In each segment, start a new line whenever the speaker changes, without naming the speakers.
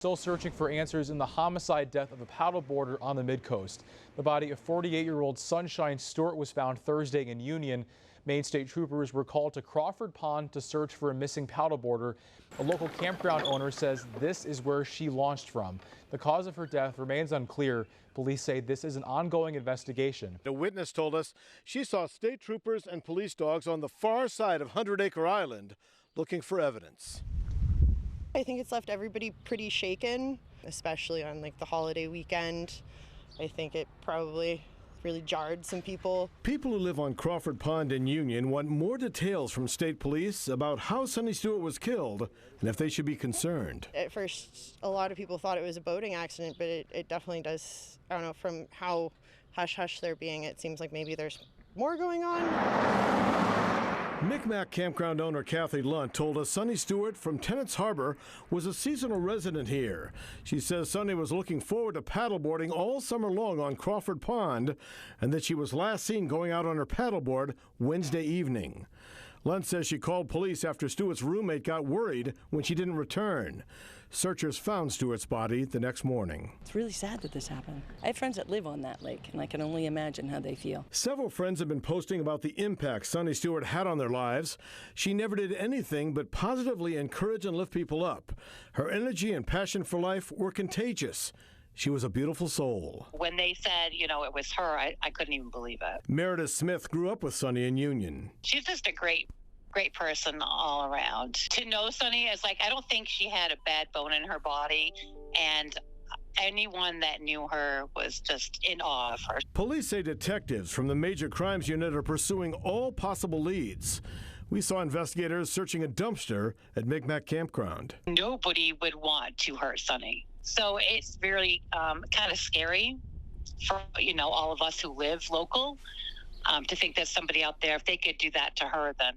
Still searching for answers in the homicide death of a paddleboarder on the Midcoast. The body of 48-year-old Sunshine Stewart was found Thursday in Union. Maine State Troopers were called to Crawford Pond to search for a missing paddleboarder. A local campground owner says this is where she launched from. The cause of her death remains unclear. Police say this is an ongoing investigation.
A witness told us she saw state troopers and police dogs on the far side of 100 Acre Island looking for evidence.
I think it's left everybody pretty shaken, especially on the holiday weekend. I think it probably really jarred some people.
People who live on Crawford Pond in Union want more details from state police about how Sonny Stewart was killed and if they should be concerned.
At first, a lot of people thought it was a boating accident, but it definitely does, I don't know, from how hush-hush they're being, it seems like maybe there's more going on.
Mic Mac Campground owner Kathy Lunt told us Sonny Stewart from Tennant's Harbor was a seasonal resident here. She says Sonny was looking forward to paddleboarding all summer long on Crawford Pond and that she was last seen going out on her paddleboard Wednesday evening. Lunt says she called police after Stewart's roommate got worried when she didn't return. Searchers found Stewart's body the next morning.
It's really sad that this happened. I have friends that live on that lake, and I can only imagine how they feel.
Several friends have been posting about the impact Sonny Stewart had on their lives. She never did anything but positively encourage and lift people up. Her energy and passion for life were contagious. She was a beautiful soul.
When they said, it was her, I couldn't even believe it.
Meredith Smith grew up with Sonny in Union.
She's just a great person all around. To know Sonny is I don't think she had a bad bone in her body, and anyone that knew her was just in awe of her.
Police say detectives from the Major Crimes Unit are pursuing all possible leads. We saw investigators searching a dumpster at Mic Mac Campground.
Nobody would want to hurt Sonny. So it's really kind of scary for, all of us who live local to think that somebody out there, if they could do that to her, then,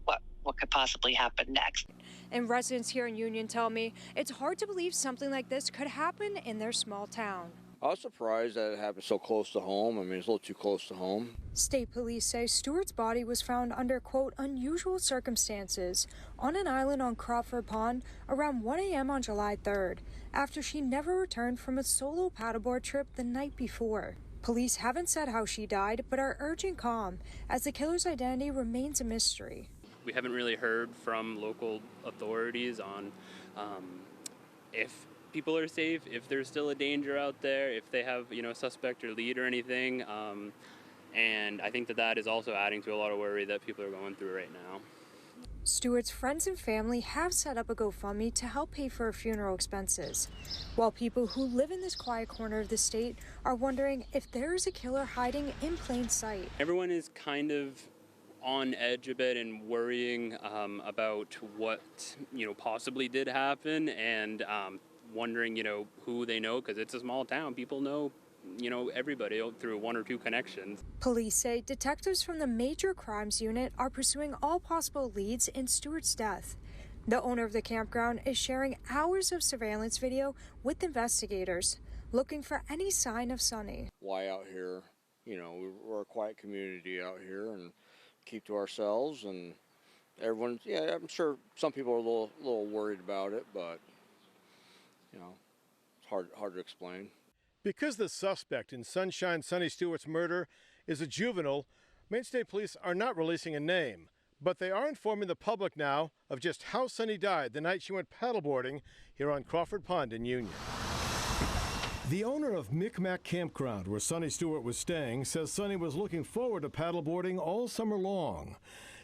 what could possibly happen next.
And residents here in Union tell me it's hard to believe something like this could happen in their small town.
I was surprised that it happened so close to home. I mean, it's a little too close to home.
State police say Stewart's body was found under, quote, unusual circumstances on an island on Crawford Pond around 1 a.m. on July 3rd, after she never returned from a solo paddleboard trip the night before. Police haven't said how she died, but are urging calm, as the killer's identity remains a mystery.
We haven't really heard from local authorities on if people are safe, if there's still a danger out there, if they have, a suspect or lead or anything. And I think that is also adding to a lot of worry that people are going through right now.
Stewart's friends and family have set up a GoFundMe to help pay for her funeral expenses, while people who live in this quiet corner of the state are wondering if there is a killer hiding in plain sight.
Everyone is kind of on edge a bit and worrying about what, possibly did happen, and wondering, who they know, because it's a small town. People know, everybody through one or two connections.
Police say detectives from the Major Crimes Unit are pursuing all possible leads in Stewart's death. The owner of the campground is sharing hours of surveillance video with investigators, looking for any sign of Sonny.
Why out here? We're a quiet community out here and keep to ourselves, and everyone, I'm sure some people are a little worried about it, but it's hard to explain.
Because the suspect in Sunshine Sonny Stewart's murder is a juvenile, Maine State Police are not releasing a name, but they are informing the public now of just how Sonny died the night she went paddleboarding here on Crawford Pond in Union. The owner of Mic Mac Campground, where Sonny Stewart was staying, says Sonny was looking forward to paddleboarding all summer long.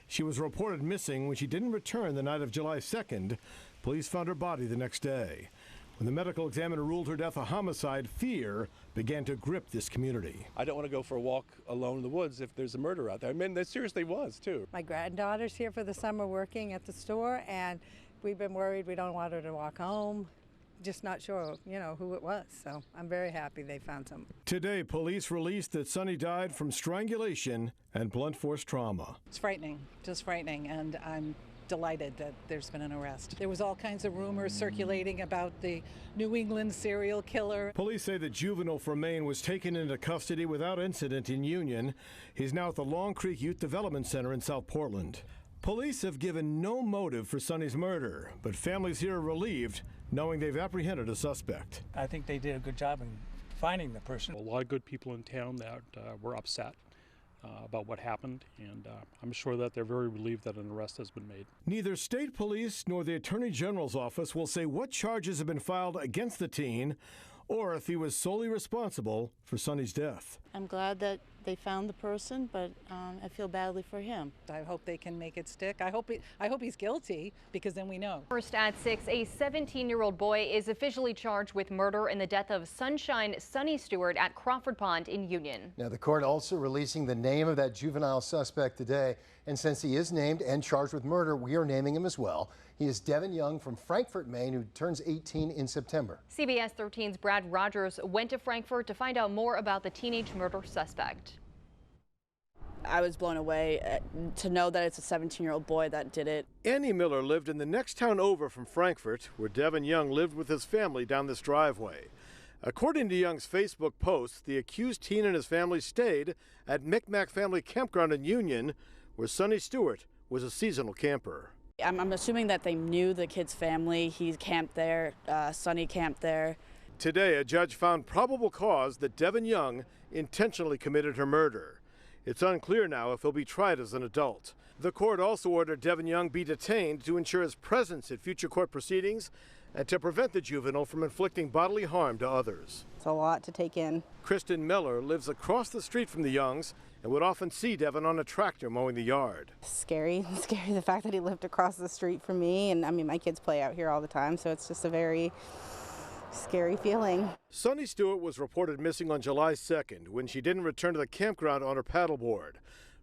She was reported missing when she didn't return the night of July 2nd. Police found her body the next day. When the medical examiner ruled her death a homicide, fear began to grip this community.
I don't want to go for a walk alone in the woods if there's a murder out there. I mean, there seriously was, too.
My granddaughter's here for the summer working at the store, and we've been worried. We don't want her to walk home. Just not sure, who it was. So I'm very happy they found some.
Today, police released that Sonny died from strangulation and blunt force trauma.
It's frightening, just frightening, and I'm delighted that there's been an arrest. There was all kinds of rumors circulating about the New England serial killer.
Police say the juvenile from Maine was taken into custody without incident in Union. He's now at the Long Creek Youth Development Center in South Portland. Police have given no motive for Sonny's murder, but families here are relieved knowing they've apprehended a suspect.
I think they did a good job in finding the person.
A lot of good people in town that were upset about what happened, and I'm sure that they're very relieved that an arrest has been made.
Neither state police nor the Attorney General's office will say what charges have been filed against the teen or if he was solely responsible for Sonny's death.
I'm glad that they found the person, but I feel badly for him.
I hope they can make it stick. I hope he's guilty, because then we know.
First at 6, a 17-year-old boy is officially charged with murder in the death of Sunshine Sonny Stewart at Crawford Pond in Union.
Now, the court also releasing the name of that juvenile suspect today. And since he is named and charged with murder, we are naming him as well. He is Deven Young from Frankfort, Maine, who turns 18 in September.
CBS 13's Brad Rogers went to Frankfort to find out more about the teenage murder suspect.
I was blown away to know that it's a 17-year-old boy that did it.
Annie Miller lived in the next town over from Frankfort, where Deven Young lived with his family down this driveway. According to Young's Facebook post, the accused teen and his family stayed at Mic Mac Family Campground in Union, where Sonny Stewart was a seasonal camper.
I'm assuming that they knew the kid's family. He camped there, Sonny camped there.
Today, a judge found probable cause that Deven Young intentionally committed her murder. It's unclear now if he'll be tried as an adult. The court also ordered Deven Young be detained to ensure his presence at future court proceedings and to prevent the juvenile from inflicting bodily harm to others.
It's a lot to take in.
Kristen Miller lives across the street from the Youngs and would often see Deven on a tractor mowing the yard.
Scary the fact that he lived across the street from me, and I mean, my kids play out here all the time, so it's just a very scary feeling.
Sonny Stewart was reported missing on July 2nd when she didn't return to the campground on her paddleboard.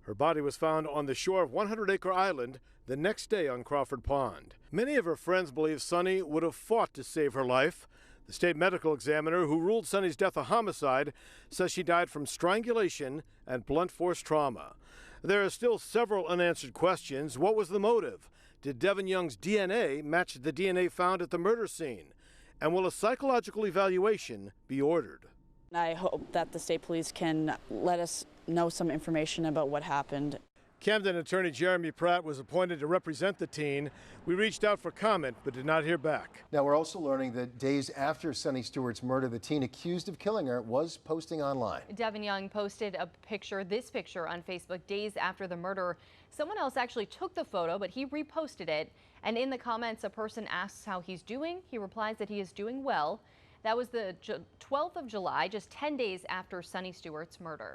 Her body was found on the shore of 100 Acre Island the next day on Crawford Pond. Many of her friends believe Sonny would have fought to save her life. The state medical examiner who ruled Sonny's death a homicide says she died from strangulation and blunt force trauma. There are still several unanswered questions. What was the motive? Did Deven Young's DNA match the DNA found at the murder scene? And will a psychological evaluation be ordered?
I hope that the state police can let us know some information about what happened.
Camden attorney Jeremy Pratt was appointed to represent the teen. We reached out for comment but did not hear back.
Now, we're also learning that days after Sonny Stewart's murder, the teen accused of killing her was posting online.
Deven Young posted this picture on Facebook days after the murder. Someone else actually took the photo, but he reposted it. And in the comments, a person asks how he's doing. He replies that he is doing well. That was the 12th of July, just 10 days after Sonny Stewart's murder.